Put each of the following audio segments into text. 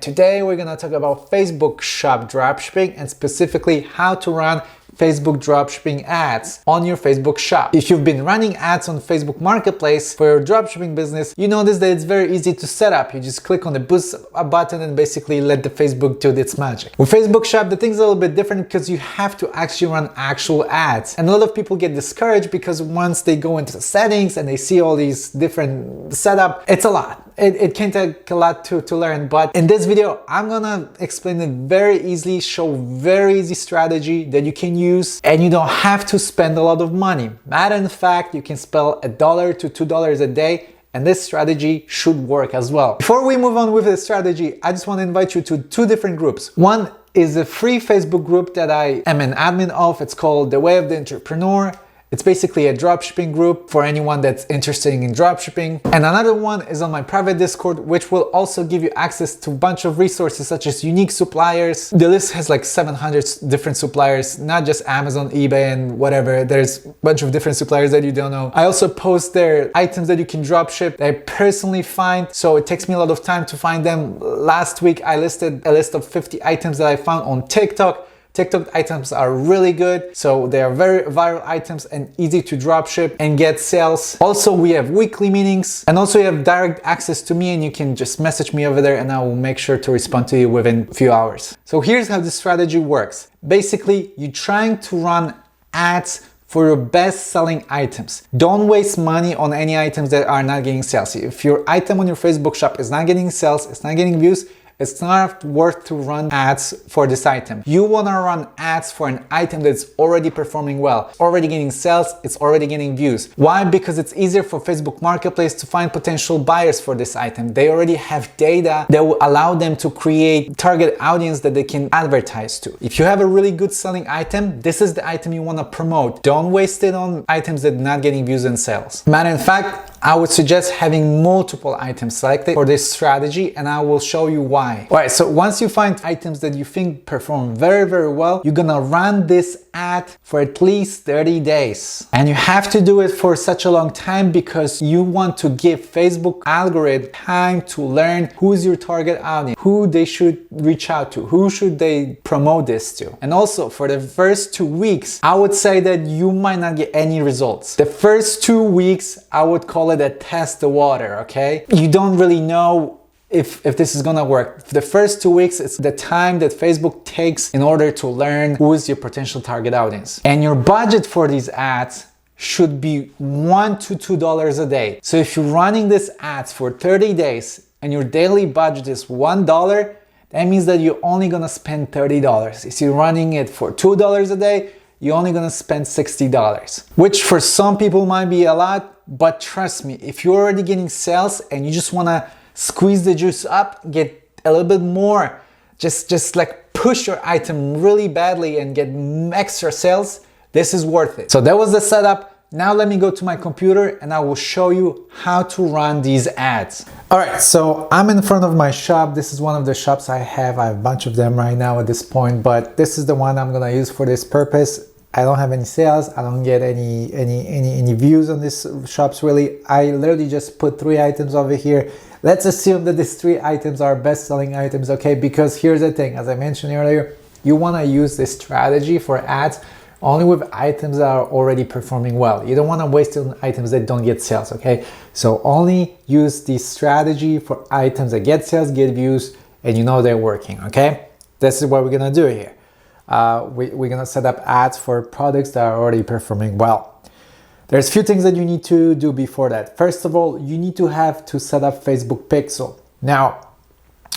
Today we're gonna talk about Facebook shop dropshipping and specifically how to run Facebook dropshipping ads on your Facebook shop. If you've been running ads on Facebook Marketplace for your dropshipping business, you notice that it's very easy to set up. You just click on the boost button and basically let the Facebook do its magic. With Facebook shop, the thing's a little bit different because you have to actually run actual ads. And a lot of people get discouraged because once they go into the settings and they see all these different setup, it's a lot. It can take a lot to learn, but in this video, I'm gonna explain it very easily, show very easy strategy that you can use and you don't have to spend a lot of money. Matter of fact, you can spend $1 to $2 a day and this strategy should work as well. Before we move on with the strategy, I just want to invite you to two different groups. One is a free Facebook group that I am an admin of. It's called The Way of the Entrepreneur. It's basically a dropshipping group for anyone that's interested in dropshipping. And another one is on my private Discord, which will also give you access to a bunch of resources such as unique suppliers. The list has like 700 different suppliers, not just Amazon, eBay, and whatever. There's a bunch of different suppliers that you don't know. I also post their items that you can dropship that I personally find, so it takes me a lot of time to find them. Last week, I listed a list of 50 items that I found on TikTok. TikTok items are really good, so they are very viral items and easy to dropship and get sales. Also, we have weekly meetings and also you have direct access to me and you can just message me over there and I will make sure to respond to you within a few hours. So here's how the strategy works. Basically, you're trying to run ads for your best selling items. Don't waste money on any items that are not getting sales. If your item on your Facebook shop is not getting sales, it's not getting views, it's not worth to run ads for this item. You wanna run ads for an item that's already performing well, already getting sales, it's already getting views. Why? Because it's easier for Facebook Marketplace to find potential buyers for this item. They already have data that will allow them to create target audience that they can advertise to. If you have a really good selling item, this is the item you wanna promote. Don't waste it on items that are not getting views and sales. Matter of fact, I would suggest having multiple items selected for this strategy and I will show you why. Alright, so once you find items that you think perform very well, you're gonna run this ad for at least 30 days. And you have to do it for such a long time because you want to give Facebook algorithm time to learn who's your target audience, who they should reach out to, who should they promote this to. And also for the first 2 weeks, I would say that you might not get any results. The first 2 weeks, I would call it a test the water, okay? You don't really know if this is gonna work. The first 2 weeks, it's the time that Facebook takes in order to learn who is your potential target audience. And your budget for these ads should be $1 to $2 a day. So if you're running these ads for 30 days and your daily budget is $1, that means that you're only gonna spend $30. If you're running it for $2 a day, you're only gonna spend $60, which for some people might be a lot, but trust me, if you're already getting sales and you just wanna squeeze the juice up, get a little bit more, just like push your item really badly and get extra sales, this is worth it. So that was the setup. Now let me go to my computer and I will show you how to run these ads. All right, so I'm in front of my shop. This is one of the shops I have. I have a bunch of them right now at this point, but this is the one I'm gonna use for this purpose. I don't have any sales. I don't get any views on these shops really. I literally just put 3 items over here. Let's assume that these 3 items are best-selling items, okay? Because here's the thing, as I mentioned earlier, you wanna use this strategy for ads only with items that are already performing well. You don't wanna waste it on items that don't get sales, okay? So only use this strategy for items that get sales, get views, and you know they're working, okay? This is what we're gonna do here. We're gonna set up ads for products that are already performing well. There's a few things that you need to do before that. First of all, you need to set up Facebook Pixel. Now,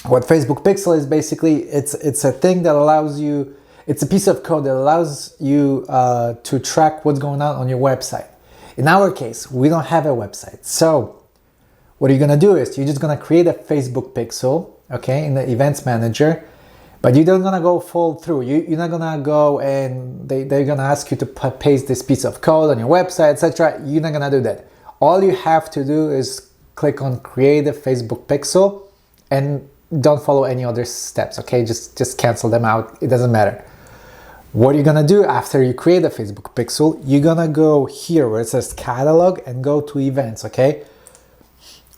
what Facebook Pixel is basically, it's a thing that allows you, it's a piece of code that allows you to track what's going on your website. In our case, we don't have a website. So what you're gonna do is you're just gonna create a Facebook Pixel, okay, in the events manager. But you're not gonna go full through. You're not gonna go and they're gonna ask you to paste this piece of code on your website, etc. You're not gonna do that. All you have to do is click on create a Facebook pixel and don't follow any other steps, okay? Just cancel them out, it doesn't matter. What you're gonna do after you create a Facebook pixel, you're gonna go here where it says catalog and go to events, okay?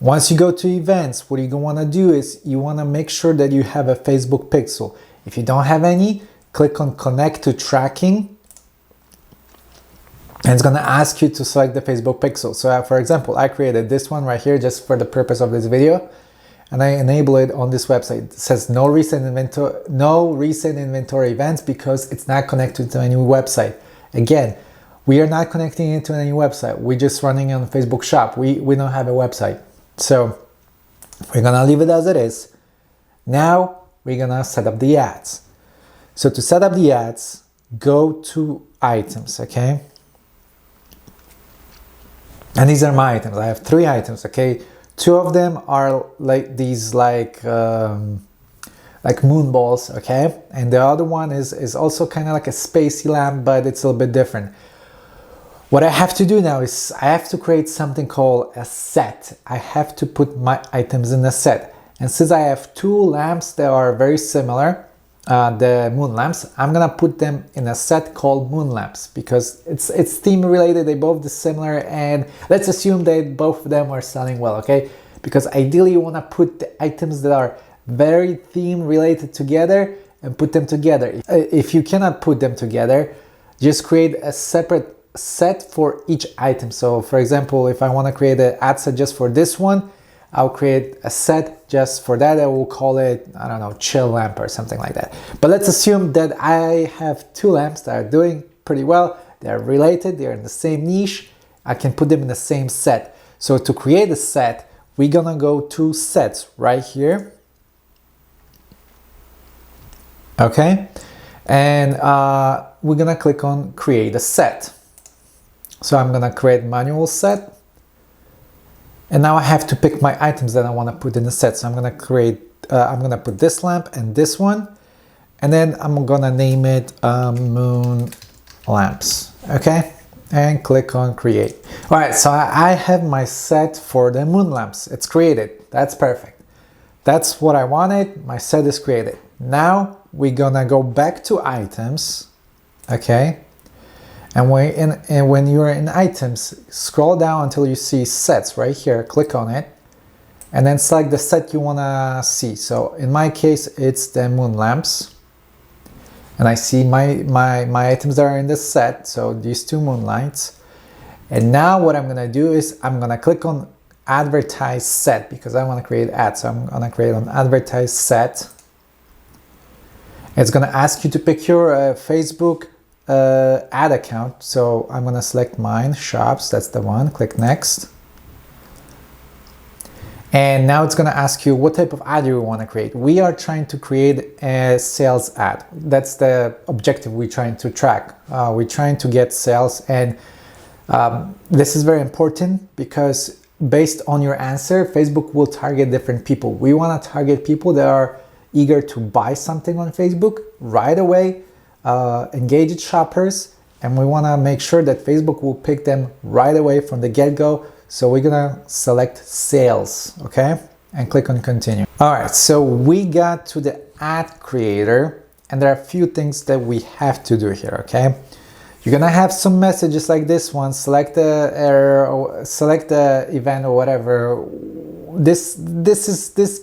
Once you go to events, what you want to do is you want to make sure that you have a Facebook pixel. If you don't have any, click on connect to tracking. And it's going to ask you to select the Facebook pixel. So for example, I created this one right here just for the purpose of this video. And I enable it on this website. It says no recent inventory events because it's not connected to any website. Again, we are not connecting it to any website. We're just running on Facebook Shop. We don't have a website. So we're gonna leave it as it is. Now we're gonna set up the ads. So to set up the ads, go to items, okay? And these are my items. I have 3 items, okay? 2 of them are like these like moon balls, okay? And the other one is also kind of like a spacey lamp, but it's a little bit different. What I have to do now is I have to create something called a set. I have to put my items in a set. And since I have 2 lamps that are very similar, the moon lamps, I'm gonna put them in a set called moon lamps because it's theme related. They both dissimilar, and let's assume that both of them are selling well, okay? Because ideally you want to put the items that are very theme related together and put them together. If you cannot put them together, just create a separate set for each item. So for example, if I want to create an ad set just for this one, I'll create a set just for that. I will call it, I don't know, chill lamp or something like that. But let's assume that I have 2 lamps that are doing pretty well. They're related, they're in the same niche. I can put them in the same set. So to create a set, we're gonna go to sets right here. Okay. And we're gonna click on create a set. So I'm gonna create manual set. And now I have to pick my items that I want to put in the set. So I'm going to put this lamp and this one. And then I'm going to name it moon lamps. Okay. And click on create. All right. So I have my set for the moon lamps. It's created. That's perfect. That's what I wanted. My set is created. Now we're going to go back to items. Okay. And when you're in items, scroll down until you see sets right here, click on it, and then select the set you want to see. So in my case, it's the moon lamps. And I see my items that are in this set, so these 2 moonlights. And now what I'm going to do is I'm going to click on advertise set because I want to create ads. So I'm going to create an advertise set. It's going to ask you to pick your Facebook ad account. So I'm going to select mine, shops, that's the one, click next. And now it's going to ask you what type of ad you want to create. We are trying to create a sales ad. That's the objective we're trying to track. We're trying to get sales, and this is very important because based on your answer, Facebook will target different people. We want to target people that are eager to buy something on Facebook right away, engaged shoppers, and we want to make sure that Facebook will pick them right away from the get-go. So we're gonna select sales, okay, and click on continue. All right, so we got to the ad creator, and there are a few things that we have to do here, okay? You're gonna have some messages like this one, select the error or select the event or whatever. This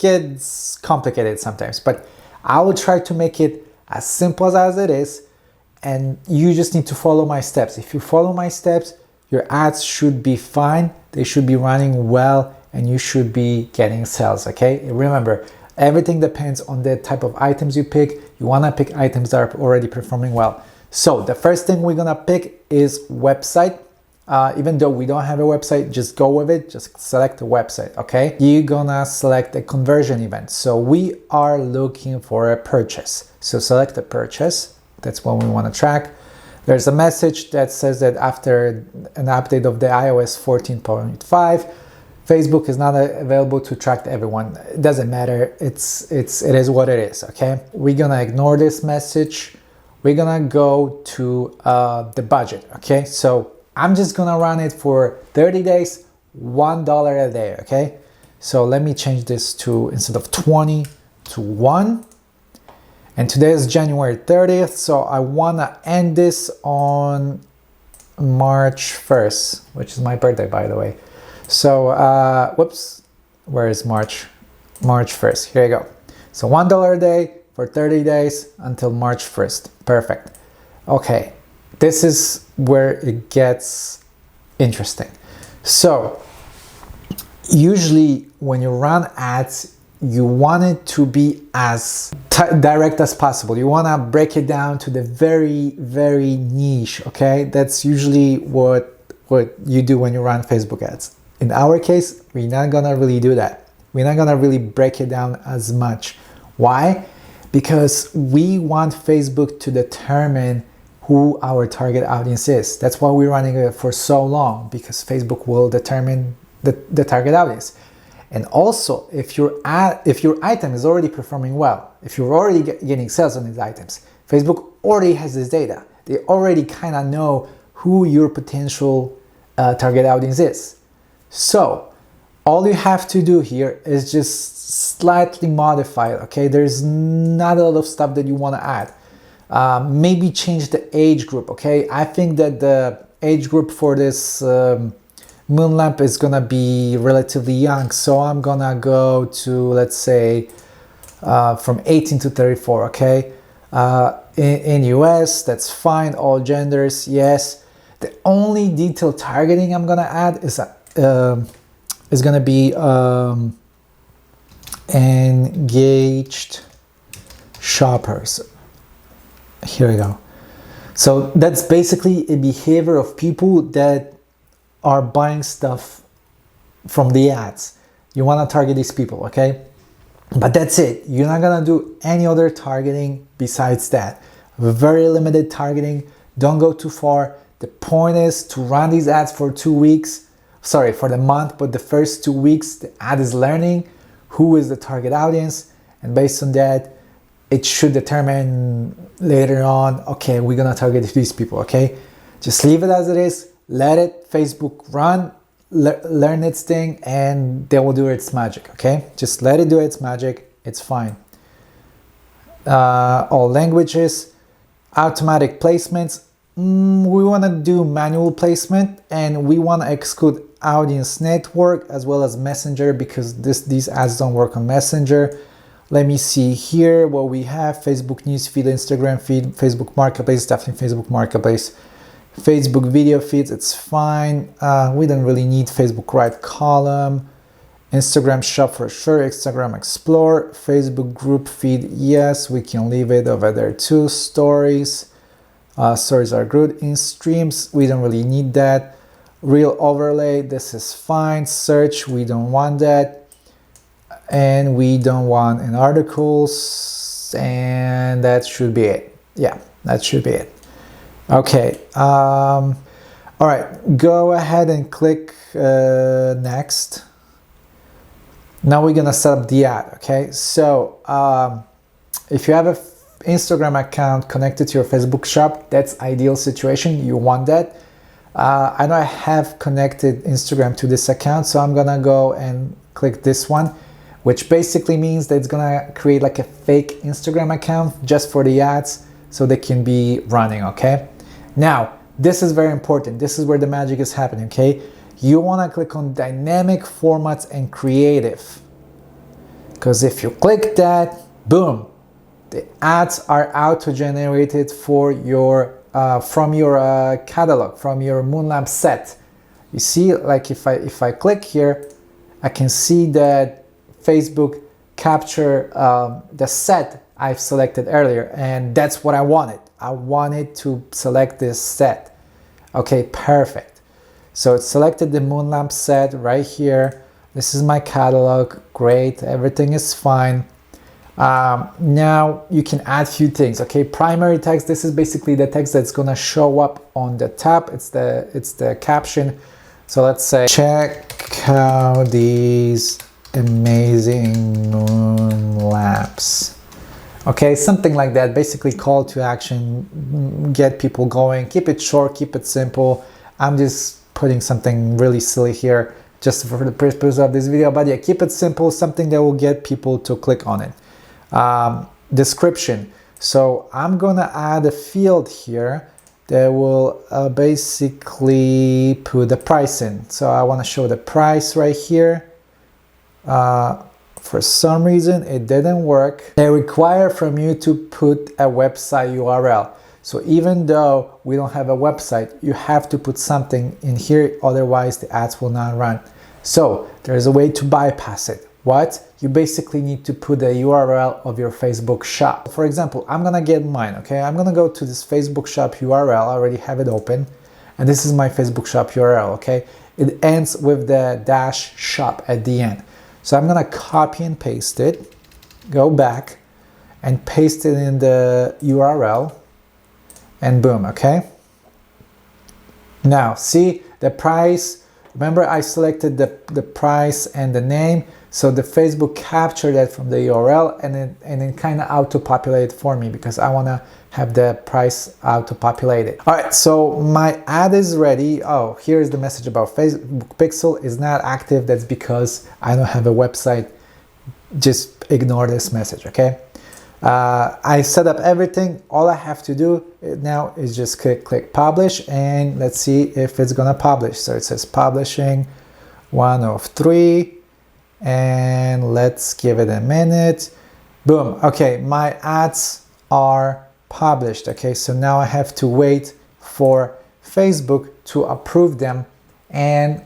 gets complicated sometimes, but I will try to make it as simple as it is, and you just need to follow my steps. If you follow my steps, your ads should be fine, they should be running well, and you should be getting sales, okay? Remember, everything depends on the type of items you pick. You wanna pick items that are already performing well. So the first thing we're gonna pick is website. Even though we don't have a website, just go with it, just select a website, okay? You're gonna select a conversion event. So we are looking for a purchase. So select a purchase, that's what we wanna track. There's a message that says that after an update of the iOS 14.5, Facebook is not available to track everyone. It doesn't matter, it is what it is, okay? We're gonna ignore this message. We're gonna go to the budget, okay? So I'm just gonna run it for 30 days, $1 a day, okay? So let me change this to, instead of 20 to 1. And today is January 30th, so I wanna end this on March 1st, which is my birthday, by the way. So, whoops, Where is March? March 1st. Here you go. So $1 a day for 30 days until March 1st. Perfect. Okay, this is where it gets interesting. So usually when you run ads, you want it to be as direct as possible. You want to break it down to the very, very niche, okay? That's usually what you do when you run Facebook ads. In our case, we're not gonna really do that. We're not gonna really break it down as much. Why? Because we want Facebook to determine who our target audience is. That's why we're running it for so long, because Facebook will determine the target audience. And also, if your item is already performing well, if you're already getting sales on these items, Facebook already has this data. They already kind of know who your potential target audience is. So all you have to do here is just slightly modify it, okay? There's not a lot of stuff that you want to add. Maybe change the age group, okay? I think that the age group for this moon lamp is gonna be relatively young, so I'm gonna go to, let's say, from 18 to 34, okay? In US, that's fine, all genders, yes. The only detailed targeting I'm gonna add is gonna be engaged shoppers. Here we go. So that's basically a behavior of people that are buying stuff from the ads. You want to target these people, okay? But that's it. You're not gonna do any other targeting besides that. Very limited targeting. Don't go too far. The point is to run these ads for 2 weeks. Sorry, for the month, but the first 2 weeks, the ad is learning who is the target audience, and based on that, it should determine later on, okay, we're gonna target these people, okay? Just leave it as it is. Let it Facebook run, learn its thing, and they will do its magic, okay? Just let it do its magic, it's fine. All languages, automatic placements. We want to do manual placement, and we want to exclude audience network as well as Messenger, because these ads don't work on Messenger. Let me see here what we have. Facebook newsfeed, Instagram feed, Facebook marketplace, definitely Facebook marketplace. Facebook video feeds, it's fine. We don't really need Facebook right column. Instagram shop for sure, Instagram explore, Facebook group feed, yes, we can leave it over there too. Stories, stories are good. In streams, we don't really need that. Reel overlay, this is fine. Search, we don't want that. And we don't want in articles, and that should be it. Yeah, that should be it. Okay, all right, go ahead and click next. Now we're gonna set up the ad, okay? So if you have an Instagram account connected to your Facebook shop, that's ideal situation, you want that. I know I have connected Instagram to this account, so I'm gonna go and click this one, which basically means that it's gonna create like a fake Instagram account just for the ads so they can be running, okay? Now, this is very important. This is where the magic is happening, okay? You wanna click on dynamic formats and creative, because if you click that, boom, the ads are auto-generated for your from your catalog, from your Moonlamp set. You see, like if I click here, I can see that Facebook capture the set I've selected earlier, and that's what I wanted. I wanted to select this set. Okay, perfect. So it selected the Moonlamp set right here. This is my catalog. Great, everything is fine. Now you can add a few things. Okay, primary text. This is basically the text that's gonna show up on the top. It's the caption. So let's say, check out these amazing moon lamps. Okay, something like that. Basically, call to action, get people going. Keep it short, keep it simple. I'm just putting something really silly here just for the purpose of this video, but yeah, keep it simple, something that will get people to click on it. Description. So I'm gonna add a field here that will basically put the price in. So I want to show the price right here. For some reason it didn't work. They require from you to put a website URL. So even though we don't have a website, you have to put something in here, otherwise the ads will not run. So there's a way to bypass it. What? You basically need to put the URL of your Facebook shop. For example, I'm gonna get mine, okay? I'm gonna go to this Facebook shop URL, I already have it open, and this is my Facebook shop URL, okay? It ends with the dash shop at the end. So I'm gonna copy and paste it, go back and paste it in the URL, and boom, okay? Now, see the price. Remember I selected the price and the name, so the Facebook captured that from the URL and it kind of auto-populated for me because I want to have the price auto-populated. All right, so my ad is ready. Oh, here's the message about Facebook Pixel is not active. That's because I don't have a website. Just ignore this message, okay? I set up everything. All I have to do now is just click publish, and let's see if it's gonna publish. So it says publishing 1 of 3, and let's give it a minute. Boom. Okay, my ads are published. Okay, so now I have to wait for Facebook to approve them and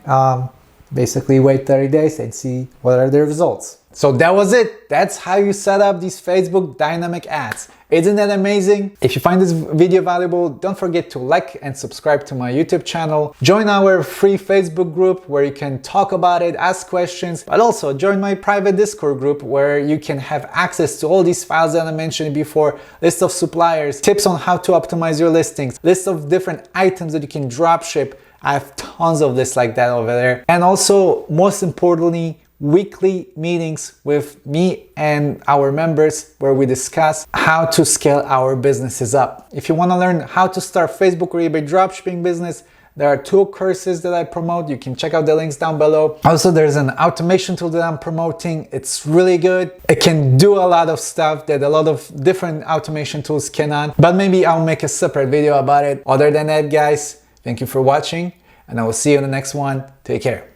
basically wait 30 days and see what are the results. So that was it. That's how you set up these Facebook dynamic ads. Isn't that amazing? If you find this video valuable, don't forget to like and subscribe to my YouTube channel. Join our free Facebook group where you can talk about it, ask questions, but also join my private Discord group where you can have access to all these files that I mentioned before, list of suppliers, tips on how to optimize your listings, list of different items that you can drop ship. I have tons of lists like that over there. And also, most importantly, weekly meetings with me and our members where we discuss how to scale our businesses up. If you want to learn how to start Facebook or eBay dropshipping business, there are 2 courses that I promote. You can check out the links down below. Also, there's an automation tool that I'm promoting. It's really good. It can do a lot of stuff that a lot of different automation tools cannot, but maybe I'll make a separate video about it. Other than that, guys, thank you for watching, and I will see you in the next one. Take care.